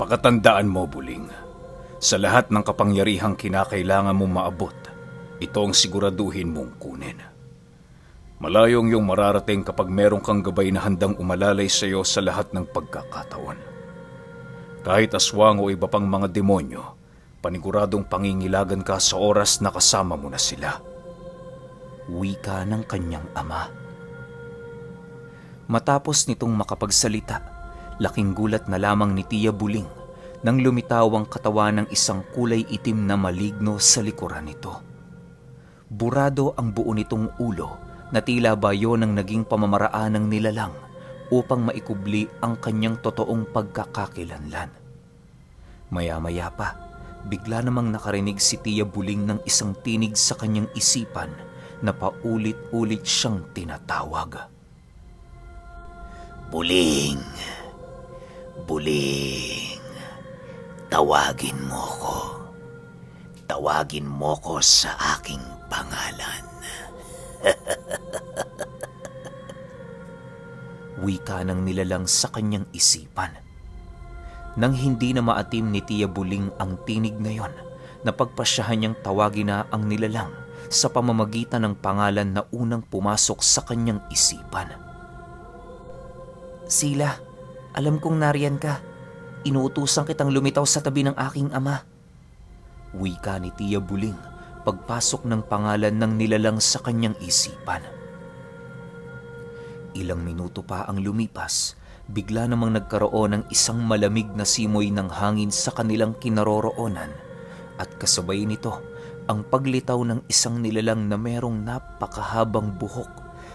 Pakatandaan mo, Buling, sa lahat ng kapangyarihang kinakailangan mong maabot, ito ang siguraduhin mong kunin. Malayong iyong mararating kapag meron kang gabay na handang umalalay sa iyo sa lahat ng pagkakataon. Kahit aswang o iba pang mga demonyo, paniguradong pangingilagan ka sa oras na kasama mo na sila. Wika ng kanyang ama. Matapos nitong makapagsalita, laking gulat na lamang ni Tia Buling nang lumitaw ang katawan ng isang kulay itim na maligno sa likuran nito. Burado ang buo nitong ulo na tila bayo ng naging pamamaraan ng nilalang upang maikubli ang kanyang totoong pagkakakilanlan. Maya-maya pa, bigla namang nakarinig si Tia Buling ng isang tinig sa kanyang isipan na paulit-ulit siyang tinatawag. Buling, Buling, tawagin mo ko. Tawagin mo ko sa aking pangalan. Wika ng nilalang sa kanyang isipan. Nang hindi na maatim ni Tia Buling ang tinig na yon, napagpasyahan niyang tawagin na ang nilalang sa pamamagitan ng pangalan na unang pumasok sa kanyang isipan. Sila, alam kong nariyan ka. Inuutusan kitang lumitaw sa tabi ng aking ama. Wika ni Tia Buling pagpasok ng pangalan ng nilalang sa kanyang isipan. Ilang minuto pa ang lumipas, bigla namang nagkaroon ng isang malamig na simoy ng hangin sa kanilang kinaroroonan at kasabay nito ang paglitaw ng isang nilalang na merong napakahabang buhok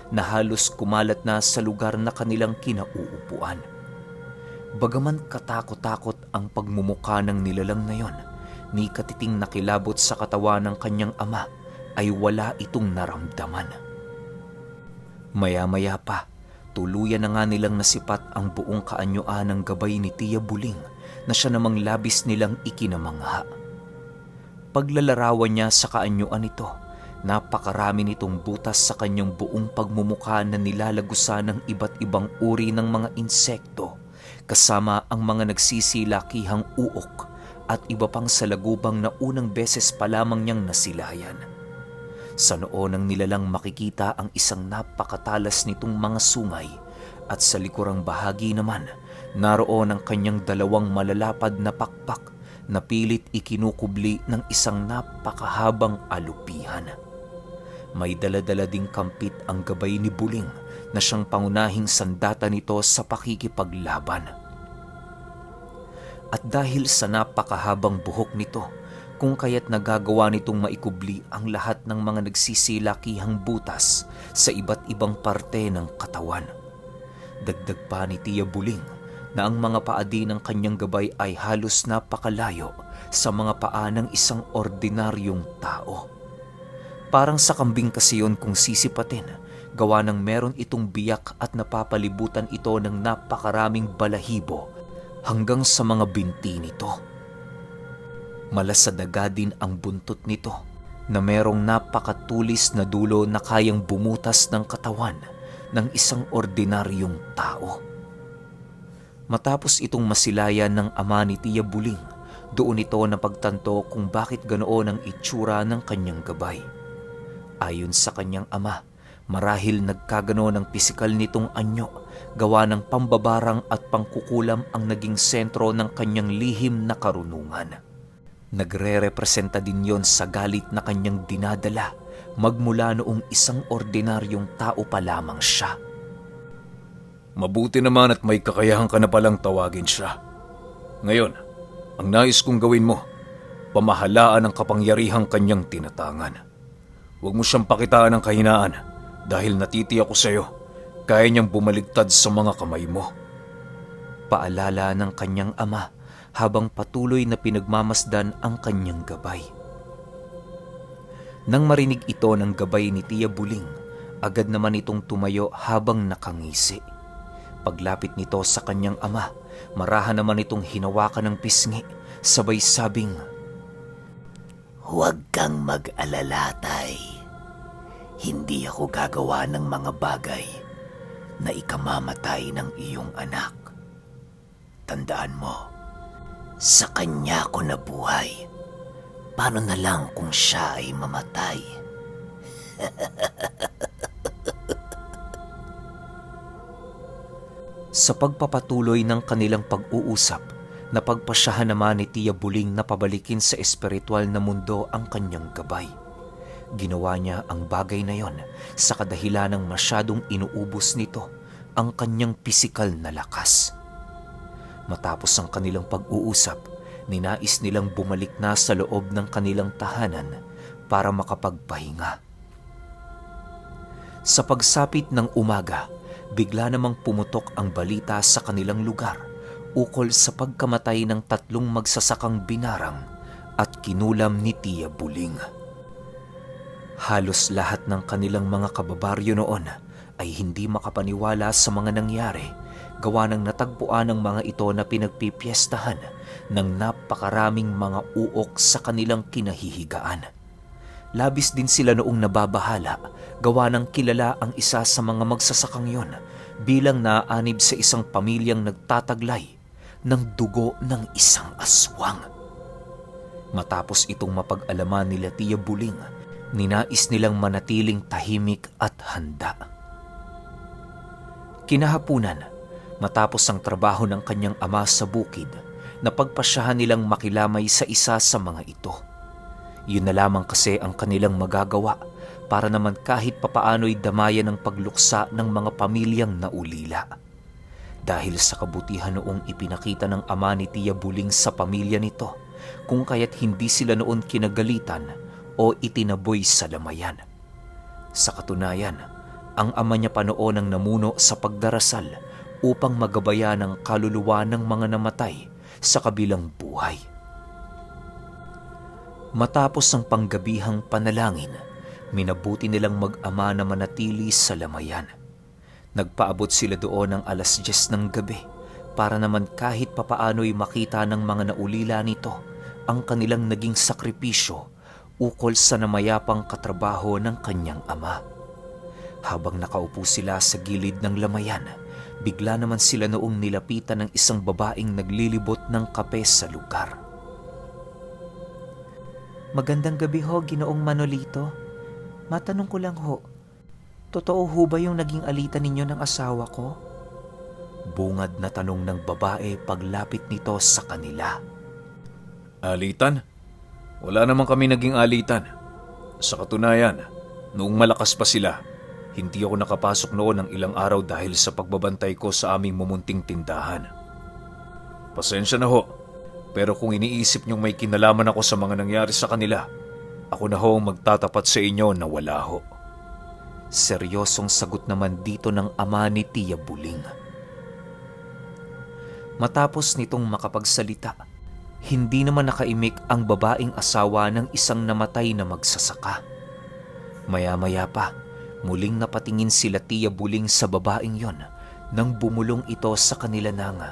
na halos kumalat na sa lugar na kanilang kinauupuan. Bagaman katakot-takot ang pagmumuka ng nilalang na yon, ni katiting nakilabot sa katawan ng kanyang ama ay wala itong naramdaman. Maya-maya pa, tuluyan na nga nilang nasipat ang buong kaanyuan ng gabay ni Tia Buling na siya namang labis nilang ikinamangha. Paglalarawan niya sa kaanyuan nito, napakarami nitong butas sa kanyang buong pagmumukha na nilalagusan ng iba't ibang uri ng mga insekto, kasama ang mga nagsisilakihang uok at iba pang salagubang na unang beses pa lamang niyang nasilayan. Sa noo ng nilalang makikita ang isang napakatalas nitong mga sungay at sa likurang bahagi naman naroon ang kanyang dalawang malalapad na pakpak na pilit ikinukubli ng isang napakahabang alupihan. May daladala ding kampit ang gabay ni Buling na siyang pangunahing sandata nito sa pakikipaglaban. At dahil sa napakahabang buhok nito, kung kaya't nagagawa nitong maikubli ang lahat ng mga nagsisilakihang butas sa iba't ibang parte ng katawan. Dagdag pa ni Tia Buling na ang mga paa din ng kanyang gabay ay halos napakalayo sa mga paa ng isang ordinaryong tao. Parang sa kambing kasi yun kung sisipatin, gawa ng meron itong biyak at napapalibutan ito ng napakaraming balahibo hanggang sa mga binti nito. Malasadaga din ang buntot nito na merong napakatulis na dulo na kayang bumutas ng katawan ng isang ordinaryong tao. Matapos itong masilayan ng ama ni Tia Buling, doon ito napagtanto kung bakit ganoon ang itsura ng kanyang gabay. Ayon sa kanyang ama, marahil nagkagano ng pisikal nitong anyo, gawa ng pambabarang at pangkukulam ang naging sentro ng kanyang lihim na karunungan. Nagre-representa din yon sa galit na kanyang dinadala magmula noong isang ordinaryong tao pa lamang siya. Mabuti naman at may kakayahan ka na palang tawagin siya. Ngayon, ang nais kong gawin mo, pamahalaan ang kapangyarihang kanyang tinatangan. Huwag mo siyang pakitaan ng kahinaan dahil natitiyak ko sa iyo, kaya niyang bumaligtad sa mga kamay mo. Paalala ng kanyang ama habang patuloy na pinagmamasdan ang kanyang gabay. Nang marinig ito ng gabay ni Tia Buling, agad naman itong tumayo habang nakangisi. Paglapit nito sa kanyang ama, marahan naman itong hinawakan ng pisngi, sabay sabing, Huwag kang mag-alala, Tay. Hindi ako gagawa ng mga bagay na ikamamatay ng iyong anak. Tandaan mo, Sa kanya ako nabuhay. Paano na lang kung siya ay mamatay? Sa pagpapatuloy ng kanilang pag-uusap, napagpasyahan naman ni Tia Buling na pabalikin sa espiritual na mundo ang kanyang gabay. Ginawa niya ang bagay na yon sa kadahilan ng masyadong inuubos nito ang kanyang pisikal na lakas. Matapos ang kanilang pag-uusap, ninais nilang bumalik na sa loob ng kanilang tahanan para makapagpahinga. Sa pagsapit ng umaga, bigla namang pumutok ang balita sa kanilang lugar ukol sa pagkamatay ng 3 magsasakang binarang at kinulam ni Tia Buling. Halos lahat ng kanilang mga kababaryo noon ay hindi makapaniwala sa mga nangyari, gawa ng natagpuan ng mga ito na pinagpipiestahan ng napakaraming mga uok sa kanilang kinahihigaan. Labis din sila noong nababahala, gawa ng kilala ang isa sa mga magsasakang yon bilang naaanib sa isang pamilyang nagtataglay ng dugo ng isang aswang. Matapos itong mapag-alaman nila Tia Buling, ninais nilang manatiling tahimik at handa. Kinahapunan, matapos ang trabaho ng kanyang ama sa bukid, napagpasyahan nilang makilamay sa isa sa mga ito. Yun na lamang kasi ang kanilang magagawa para naman kahit papaano'y damayan ng pagluksa ng mga pamilyang naulila. Dahil sa kabutihan noong ipinakita ng ama ni Tia Buling sa pamilya nito, kung kaya't hindi sila noon kinagalitan o itinaboy sa lamayan. Sa katunayan, ang ama niya pa noon ang namuno sa pagdarasal upang magabayan ang kaluluwa ng mga namatay sa kabilang buhay. Matapos ang panggabihang panalangin, minabuti nilang mag-ama na manatili sa lamayan. Nagpaabot sila doon ng 10:00 ng gabi para naman kahit papaano'y makita ng mga naulila nito ang kanilang naging sakripisyo ukol sa namayapang katrabaho ng kanyang ama. Habang nakaupo sila sa gilid ng lamayan, bigla naman sila noong nilapitan ng isang babaeng naglilibot ng kape sa lugar. Magandang gabi ho, Ginoong Manolito. Matanong ko lang ho, totoo ho ba yung naging alitan ninyo ng asawa ko? Bungad na tanong ng babae paglapit nito sa kanila. Alitan? Wala naman kami naging alitan. Sa katunayan, noong malakas pa sila, hindi ako nakapasok noon ng ilang araw dahil sa pagbabantay ko sa aming mumunting tindahan. Pasensya na ho, pero kung iniisip niyong may kinalaman ako sa mga nangyari sa kanila, ako na ho ang magtatapat sa inyo na wala ho. Seryosong sagot naman dito ng ama ni Tia Buling. Matapos nitong makapagsalita, hindi naman nakaimik ang babaeng asawa ng isang namatay na magsasaka. Maya-maya pa, muling napatingin sila Tia Buling sa babaeng yon nang bumulong ito sa kanila na nga.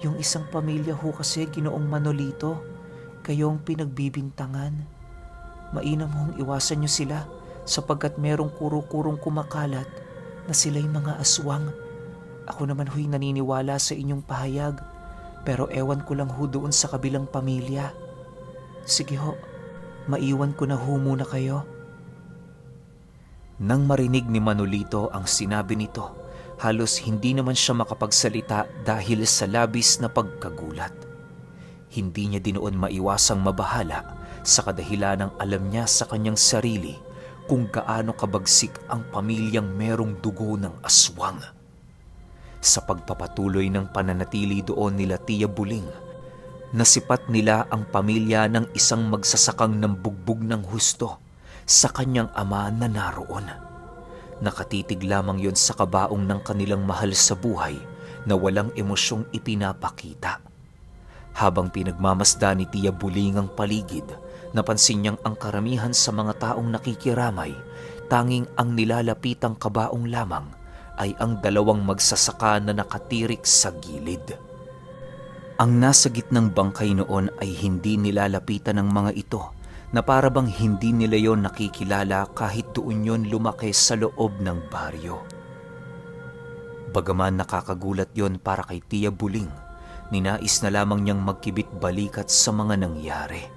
Yung isang pamilya ho kasi, Ginoong Manolito, kayong pinagbibintangan. Mainam hong iwasan nyo sila sapagkat merong kuro-kurong kumakalat na sila'y mga aswang. Ako naman ho'y naniniwala sa inyong pahayag, pero ewan ko lang ho doon sa kabilang pamilya. Sige ho, maiwan ko na ho muna kayo. Nang marinig ni Manolito ang sinabi nito, halos hindi naman siya makapagsalita dahil sa labis na pagkagulat. Hindi niya din noon maiwasang mabahala sa kadahilan ng alam niya sa kanyang sarili kung gaano kabagsik ang pamilyang merong dugo ng aswang. Sa pagpapatuloy ng pananatili doon nila Tia Buling, nasipat nila ang pamilya ng isang magsasakang nambugbog ng husto sa kanyang ama na naroon. Nakatitig lamang yon sa kabaong ng kanilang mahal sa buhay na walang emosyong ipinapakita. Habang pinagmamasda ni Tia Buling ang paligid, napansin niyang ang karamihan sa mga taong nakikiramay, tanging ang nilalapitang kabaong lamang ay ang 2 magsasaka na nakatirik sa gilid. Ang nasa gitnang bangkay noon ay hindi nilalapitan ng mga ito, na para bang hindi nila yon nakikilala kahit doon yon lumaki sa loob ng baryo. Bagaman nakakagulat yon para kay Tia Buling, Ninais na lamang niyang magkibit balikat sa mga nangyari.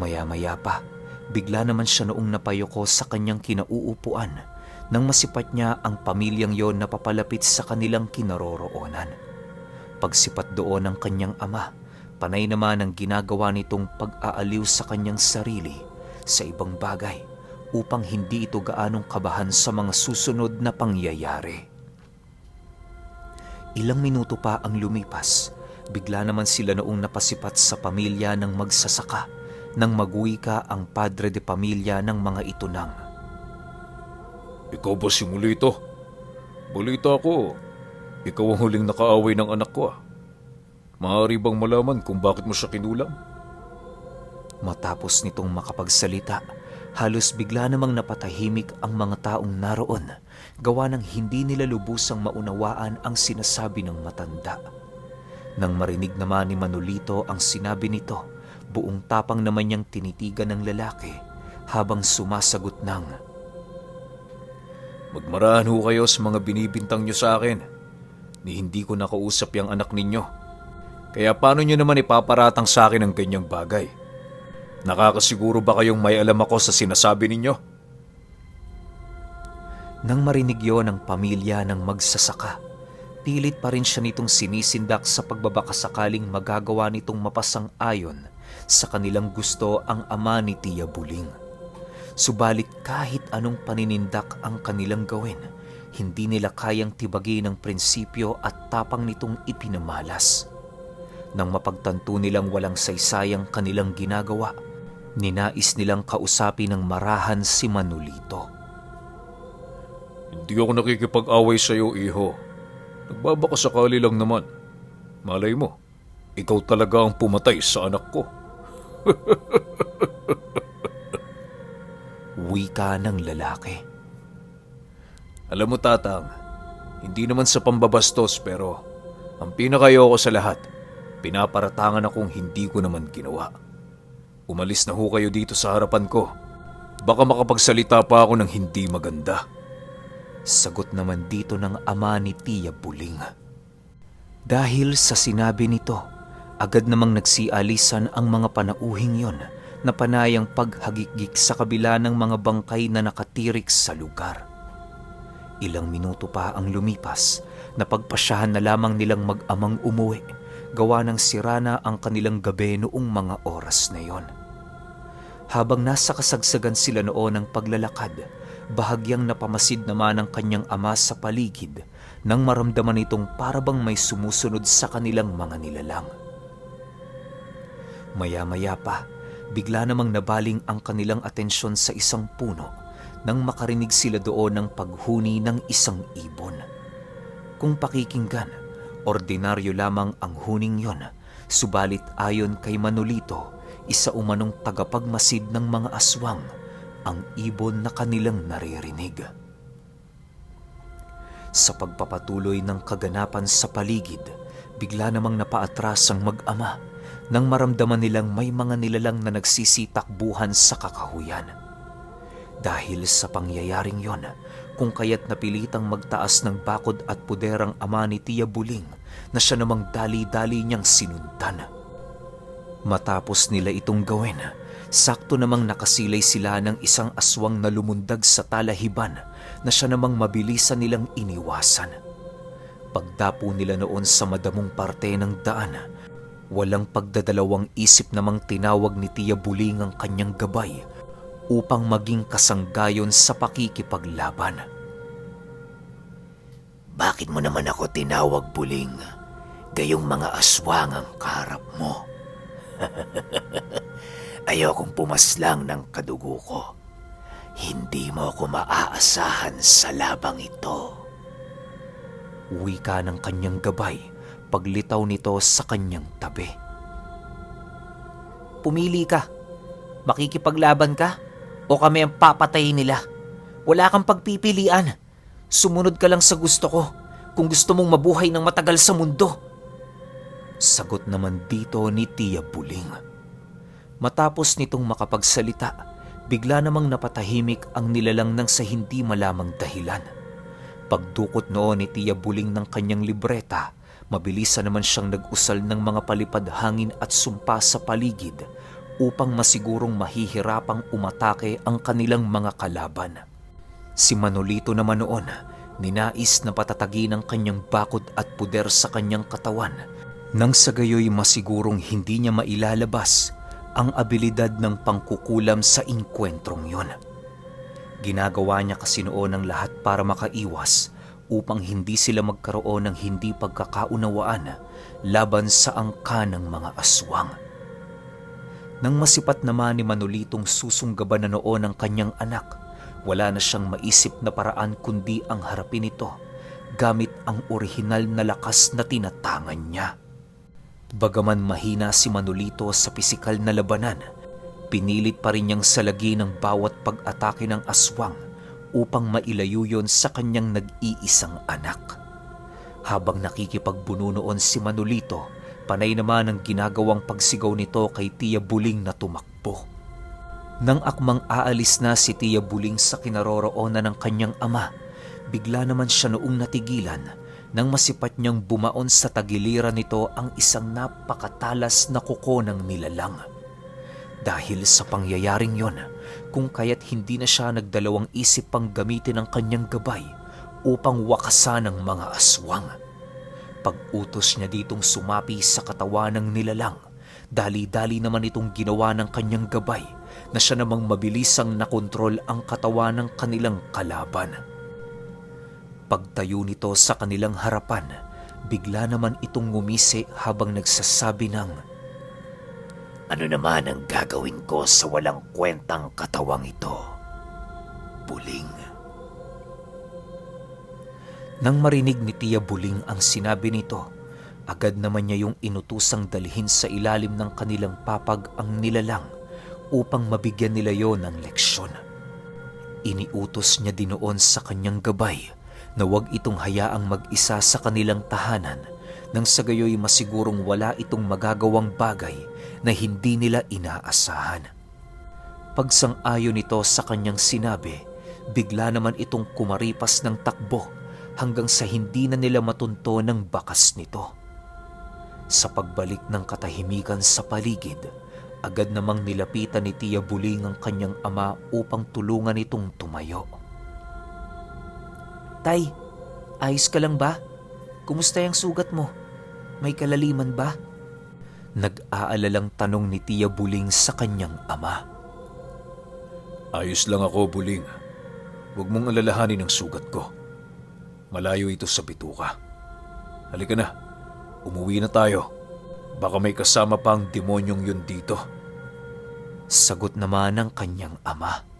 Maya-maya pa, bigla naman siya noong napayoko sa kanyang kinauupuan nang masipat niya ang pamilyang yon na papalapit sa kanilang kinaroroonan. Pagsipat doon ng kanyang ama, panay naman ang ginagawa nitong pag-aaliw sa kanyang sarili sa ibang bagay upang hindi ito gaanong kabahan sa mga susunod na pangyayari. Ilang minuto pa ang lumipas, bigla naman sila noong napasipat sa pamilya ng magsasaka nang magwika ang padre de pamilya ng mga itunang. Ikaw ba si Mulito? Balita ko, ikaw ang huling nakaaway ng anak ko. Maaari bang malaman kung bakit mo siya kinulam? Matapos nitong makapagsalita, halos bigla namang napatahimik ang mga taong naroon, gawa ng hindi nila lubusang maunawaan ang sinasabi ng matanda. Nang marinig naman ni Manolito ang sinabi nito, buong tapang naman niyang tinitigan ng lalaki habang sumasagot ng, Magmarahan ho kayo sa mga binibintang nyo sa akin. Ni hindi ko nakausap yung anak ninyo. Kaya paano nyo naman ipaparatang sa akin ang ganyang bagay? Nakakasiguro ba kayong may alam ako sa sinasabi ninyo? Nang marinig yon ng pamilya ng magsasaka, pilit pa rin siya nitong sinisindak sa pagbabakasakaling magagawa nitong mapasang-ayon sa kanilang gusto ang ama ni Tia Buling. Subalit kahit anong paninindak ang kanilang gawin, hindi nila kayang tibagin ang prinsipyo at tapang nitong ipinamalas. Nang mapagtanto nilang walang saysayang kanilang ginagawa, ninais nilang kausapin ng marahan si Manolito. Hindi ako nakikipag-away sa iyo, iho. Nagbabakasakali lang naman. Malay mo, ikaw talaga ang pumatay sa anak ko. Wika ng lalaki. Alam mo, Tatang, hindi naman sa pambabastos pero ang pinakayoko sa lahat, pinaparatangan akong hindi ko naman ginawa. Umalis na ho kayo dito sa harapan ko. Baka makapagsalita pa ako ng hindi maganda. Sagot naman dito ng ama ni Tia Buling. Dahil sa sinabi nito, agad namang nagsialisan ang mga panauhing yon na panayang paghagikgik sa kabila ng mga bangkay na nakatirik sa lugar. Ilang minuto pa ang lumipas, napagpasyahan na lamang nilang mag-amang umuwi, gawa ng sirana ang kanilang gabi noong mga oras na yon. Habang nasa kasagsagan sila noon ng paglalakad, bahagyang napamasid naman ang kanyang ama sa paligid nang maramdaman itong parabang may sumusunod sa kanilang mga nilalang. Maya-maya pa, bigla namang nabaling ang kanilang atensyon sa isang puno nang makarinig sila doon ng paghuni ng isang ibon. Kung pakikinggan, ordinaryo lamang ang huning yon, subalit ayon kay Manolito, isa umanong tagapagmasid ng mga aswang ang ibon na kanilang naririnig. Sa pagpapatuloy ng kaganapan sa paligid, bigla namang napaatras ang mag-ama nang maramdaman nilang may mga nilalang na nagsisitakbuhan sa kakahuyan. Dahil sa pangyayaring yon, kung kaya't napilitang magtaas ng bakod at puder ang ama ni Tia Buling na siya namang dali-dali niyang sinundan. Matapos nila itong gawin, sakto namang nakasilay sila ng isang aswang na lumundag sa talahiban na siya namang mabilisan nilang iniwasan. Pagdapo nila noon sa madamong parte ng daan, walang pagdadalawang isip namang tinawag ni Tia Buling ang kanyang gabay upang maging kasanggayon sa pakikipaglaban. Bakit mo naman ako tinawag, Buling? Gayong mga aswang ang kaharap mo. Ayokong pumaslang ng kadugo ko. Hindi mo ako maaasahan sa labang ito. Wika ng kanyang gabay, paglitaw nito sa kanyang tabi. Pumili ka. Makikipaglaban ka o kami ang papatayin nila. Wala kang pagpipilian. Sumunod ka lang sa gusto ko kung gusto mong mabuhay ng matagal sa mundo. Sagot naman dito ni Tia Buling. Matapos nitong makapagsalita, bigla namang napatahimik ang nilalang nang sa hindi malamang dahilan. Pagdukot noon ni Tia Buling ng kanyang libreta, Mabilisan naman siyang nag-usal ng mga palipad hangin at sumpa sa paligid upang masigurong mahihirapang umatake ang kanilang mga kalaban. Si Manolito naman noon, ninais na patatagin ang kanyang bakod at puder sa kanyang katawan nang sa gayoy masigurong hindi niya mailalabas ang abilidad ng pangkukulam sa inkwentrong yun. Ginagawa niya kasi noon ang lahat para makaiwas upang hindi sila magkaroon ng hindi pagkakaunawaan laban sa angka ng mga aswang. Nang masipat naman ni Manolitong susunggaban na noon ang kanyang anak, wala na siyang maisip na paraan kundi ang harapin ito gamit ang orihinal na lakas na tinatangan niya. Bagaman mahina si Manolito sa pisikal na labanan, pinilit pa rin niyang salagi ng bawat pag-atake ng aswang upang mailayo yon sa kanyang nag-iisang anak. Habang nakikipagbuno noon si Manolito, panay naman ang ginagawang pagsigaw nito kay Tia Buling na tumakbo. Nang akmang aalis na si Tia Buling sa kinaroroonan ng kanyang ama, bigla naman siya noong natigilan nang masipat niyang bumaon sa tagiliran nito ang isang napakatalas na kuko ng nilalang. Dahil sa pangyayaring yon, kung kaya't hindi na siya nagdalawang isip pang gamitin ang kanyang gabay upang wakasan ang mga aswang. Pag-utos niya ditong sumapi sa katawan ng nilalang, dali-dali naman itong ginawa ng kanyang gabay na siya namang mabilisang nakontrol ang katawan ng kanilang kalaban. Pagtayo nito sa kanilang harapan, bigla naman itong ngumisi habang nagsasabi ng, Ano naman ang gagawin ko sa walang kwentang katawang ito? Buling. Nang marinig ni Tia Buling ang sinabi nito, agad naman niya yung inutusang dalhin sa ilalim ng kanilang papag ang nilalang upang mabigyan nila yon ng leksyon. Iniutos niya din noon sa kanyang gabay na huwag itong hayaang mag-isa sa kanilang tahanan nang sa gayoy masigurong wala itong magagawang bagay na hindi nila inaasahan. Pagsang-ayon nito sa kanyang sinabi, bigla naman itong kumaripas ng takbo hanggang sa hindi na nila matunto ng bakas nito. Sa pagbalik ng katahimikan sa paligid, agad namang nilapitan ni Tia Buling ang kanyang ama upang tulungan itong tumayo. Tay, ayos ka lang ba? Kumusta yung sugat mo? May kalaliman ba? Nag-aalalang tanong ni Tia Buling sa kanyang ama. Ayos lang ako, Buling. Huwag mong alalahanin ang sugat ko. Malayo ito sa bituka. Halika na, umuwi na tayo. Baka may kasama pang demonyong yun dito. Sagot naman ng kanyang ama.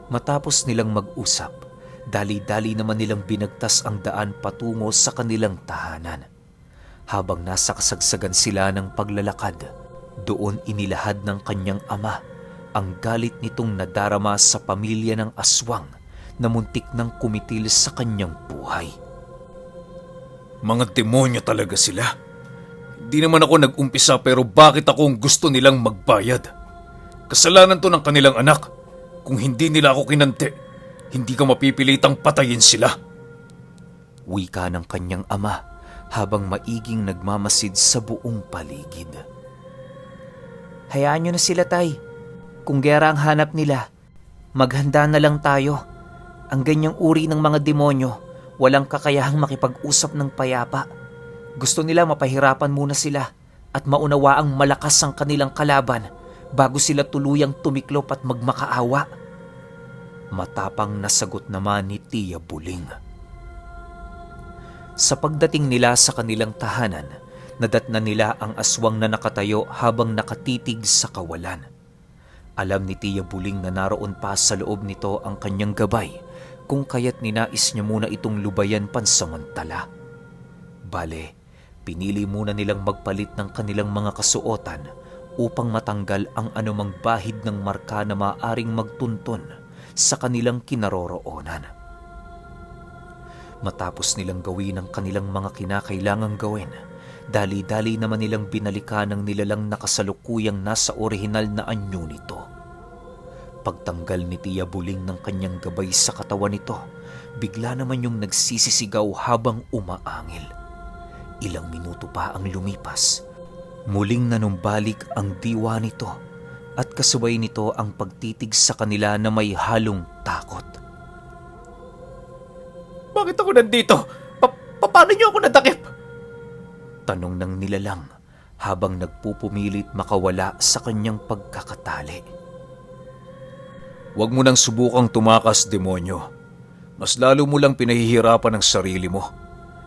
Matapos nilang mag-usap, dali-dali naman nilang binagtas ang daan patungo sa kanilang tahanan. Habang nasa kasagsagan sila ng paglalakad, doon inilahad ng kanyang ama ang galit nitong nadarama sa pamilya ng aswang na muntik nang kumitil sa kanyang buhay. Mga demonyo talaga sila. Hindi naman ako nag-umpisa pero bakit ako ang gusto nilang magbayad? Kasalanan to ng kanilang anak. Kung hindi nila ako kinante, hindi ka mapipilitang patayin sila. Wika ng kanyang ama habang maiging nagmamasid sa buong paligid. Hayaan nyo na sila, Tay. Kung gera ang hanap nila, maghanda na lang tayo. Ang ganyang uri ng mga demonyo, walang kakayahang makipag-usap ng payapa. Gusto nila mapahirapan muna sila at maunawaang malakas ang kanilang kalaban bago sila tuluyang tumiklop at magmakaawa. Matapang na sagot naman ni Tia Buling. Sa pagdating nila sa kanilang tahanan, nadatnan nila ang aswang na nakatayo habang nakatitig sa kawalan. Alam ni Tia Buling na naroon pa sa loob nito ang kanyang gabay, kung kaya't ninais niya muna itong lubayan pansamantala. Bale, pinili muna nilang magpalit ng kanilang mga kasuotan upang matanggal ang anumang bahid ng marka na maaaring magtuntun sa kanilang kinaroroonan. Matapos nilang gawin ang kanilang mga kinakailangang gawin, dali-dali naman nilang binalikan ang nilalang nakasalukuyang nasa orihinal na anyo nito. Pagtanggal ni Tia Buling ng kanyang gabay sa katawan nito, bigla naman yung nagsisisigaw habang umaangil. Ilang minuto pa ang lumipas. Muling nanumbalik ang diwa nito at kasabay nito ang pagtitig sa kanila na may halong takot. Bakit ako nandito? Paano niyo ako nadakip? Tanong ng nilalang habang nagpupumilit makawala sa kanyang pagkakatali. Huwag mo nang subukang tumakas, demonyo. Mas lalo mo lang pinahihirapan ang sarili mo.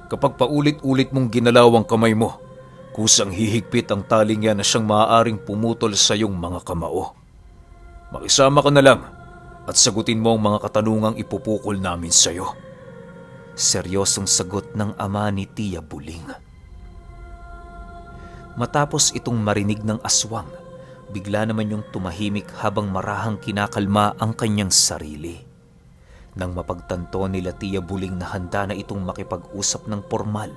Kapag paulit-ulit mong ginalaw ang kamay mo, kusang hihigpit ang taling yan na siyang maaaring pumutol sa iyong mga kamao. Makisama ka na lang at sagutin mo ang mga katanungang ipupukol namin sa iyo. Seryosong sagot ng ama ni Tia Buling. Matapos itong marinig ng aswang, bigla naman yung tumahimik habang marahang kinakalma ang kanyang sarili. Nang mapagtanto nila Tia Buling na handa na itong makipag-usap ng formal,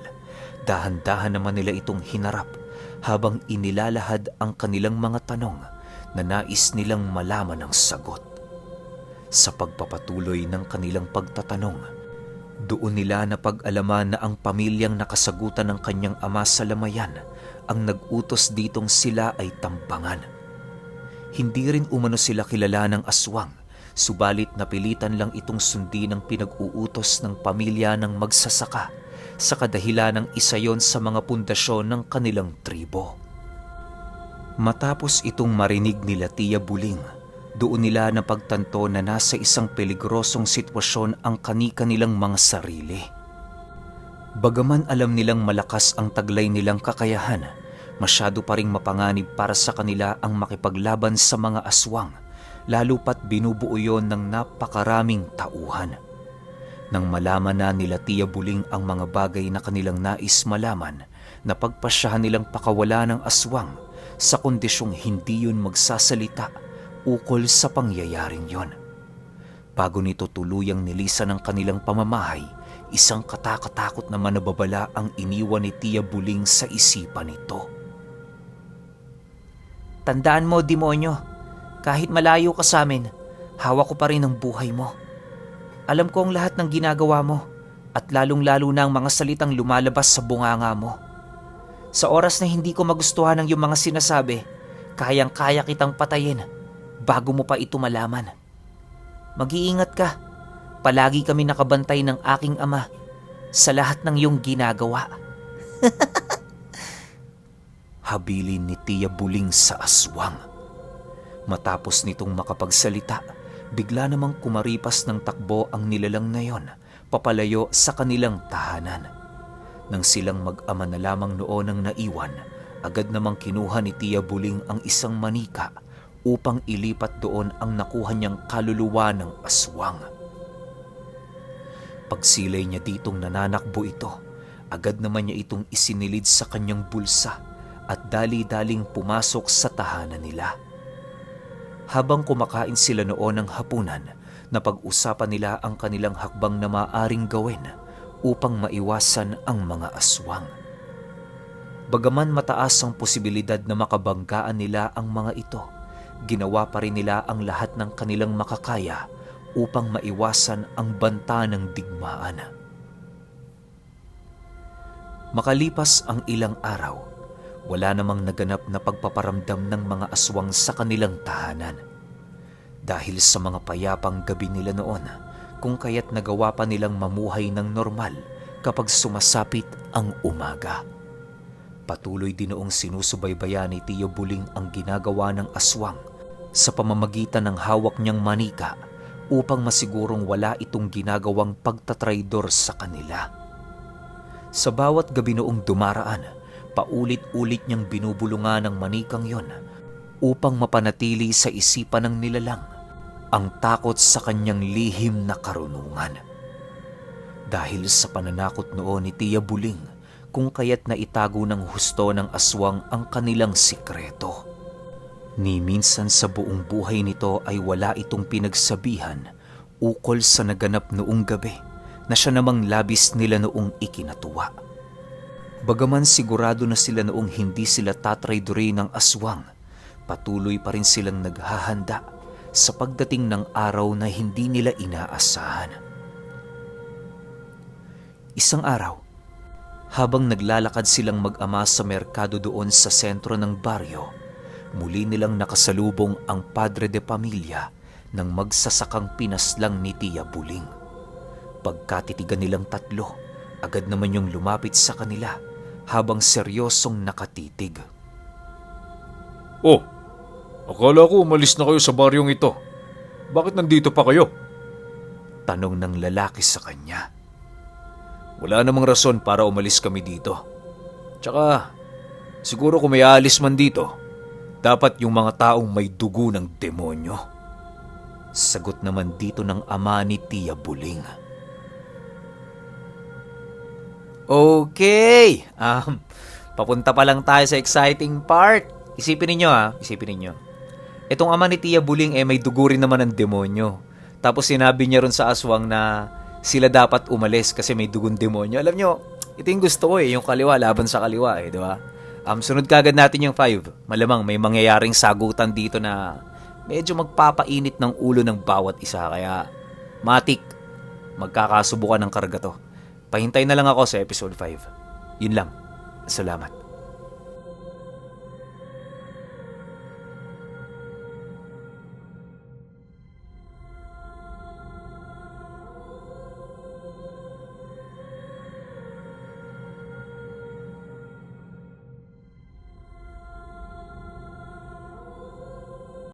dahan-dahan naman nila itong hinarap habang inilalahad ang kanilang mga tanong na nais nilang malaman ang sagot. Sa pagpapatuloy ng kanilang pagtatanong, doon nila napag-alaman na ang pamilyang nakasagutan ng kanyang ama sa lamayan ang nag-utos ditong sila ay tambangan. Hindi rin umano sila kilala ng aswang, subalit napilitan lang itong sundin ang pinag-uutos ng pamilya ng magsasaka sa kadahilan ng isa yon sa mga pundasyon ng kanilang tribo. Matapos itong marinig nila Tia Buling, doon nila napagtanto na nasa isang peligrosong sitwasyon ang kani-kanilang mga sarili. Bagaman alam nilang malakas ang taglay nilang kakayahan, masyado pa ring mapanganib para sa kanila ang makipaglaban sa mga aswang, lalo pat binubuo yon ng napakaraming tauhan. Nang malaman na nila Tia Buling ang mga bagay na kanilang nais malaman, napagpasyahan nilang pakawala ng aswang sa kondisyong hindi yun magsasalita ukol sa pangyayaring yon. Bago nito tuluyang nilisan ng kanilang pamamahay, isang katakatakot na manababala ang iniwan ni Tia Buling sa isipan nito. Tandaan mo, demonyo, kahit malayo ka sa amin, hawak ko pa rin ang buhay mo. Alam ko ang lahat ng ginagawa mo at lalong-lalo na ang mga salitang lumalabas sa bunganga mo. Sa oras na hindi ko magustuhan ang iyong mga sinasabi, kayang-kaya kitang patayin bago mo pa ito malaman. Mag-iingat ka. Palagi kami nakabantay ng aking ama sa lahat ng iyong ginagawa. Habilin ni Tia Buling sa aswang. Matapos nitong makapagsalita, bigla namang kumaripas ng takbo ang nilalang na yon papalayo sa kanilang tahanan. Nang silang mag-ama na lamang noon ang naiwan, agad namang kinuha ni Tia Buling ang isang manika upang ilipat doon ang nakuha niyang kaluluwa ng aswang. Pagsilay niya ditong nananakbo ito, agad naman niya itong isinilid sa kanyang bulsa at dali-daling pumasok sa tahanan nila. Habang kumakain sila noon ng hapunan, napag-usapan nila ang kanilang hakbang na maaaring gawin upang maiwasan ang mga aswang. Bagaman mataas ang posibilidad na makabanggaan nila ang mga ito, ginawa pa rin nila ang lahat ng kanilang makakaya upang maiwasan ang banta ng digmaan. Makalipas ang ilang araw, wala namang naganap na pagpaparamdam ng mga aswang sa kanilang tahanan. Dahil sa mga payapang gabi nila noon, kung kaya't nagawa pa nilang mamuhay ng normal kapag sumasapit ang umaga. Patuloy din noong sinusubaybayan ni Tia Buling ang ginagawa ng aswang sa pamamagitan ng hawak niyang manika upang masigurong wala itong ginagawang pagtatraidor sa kanila. Sa bawat gabi noong dumaraan, paulit-ulit niyang binubulungan ng manikang yon upang mapanatili sa isipan ng nilalang ang takot sa kanyang lihim na karunungan. Dahil sa pananakot noon ni Tia Buling, kung kaya't naitago ng husto ng aswang ang kanilang sikreto. Ni minsan sa buong buhay nito ay wala itong pinagsabihan ukol sa naganap noong gabi na siya namang labis nila noong ikinatuwa. Bagaman sigurado na sila noong hindi sila tatraidorin ng aswang, patuloy pa rin silang naghahanda sa pagdating ng araw na hindi nila inaasahan. Isang araw, habang naglalakad silang mag-ama sa merkado doon sa sentro ng baryo, muli nilang nakasalubong ang padre de pamilya ng magsasakang pinaslang ni Tia Buling. Pagkatitigan nilang tatlo, agad naman yung lumapit sa kanila habang seryosong nakatitig. Oh, akala ko umalis na kayo sa baryong ito. Bakit nandito pa kayo? Tanong ng lalaki sa kanya. Wala namang rason para umalis kami dito. Tsaka, siguro kung may aalis man dito, dapat yung mga taong may dugo ng demonyo. Sagot naman dito ng ama ni Tia Buling. Okay, papunta pa lang tayo sa exciting part. Isipin ninyo. Itong ama ni Tia Buling may dugo rin naman ng demonyo. Tapos sinabi niya ron sa aswang na sila dapat umalis kasi may dugong demonyo. Alam nyo, ito yung gusto ko yung kaliwa laban sa kaliwa di ba? Sunod kagad natin yung 5. Malamang may mangyayaring sagutan dito na medyo magpapainit ng ulo ng bawat isa. Kaya, matik, magkakasubukan ng karga to. Pahintay na lang ako sa episode 5. Yun lang. Salamat.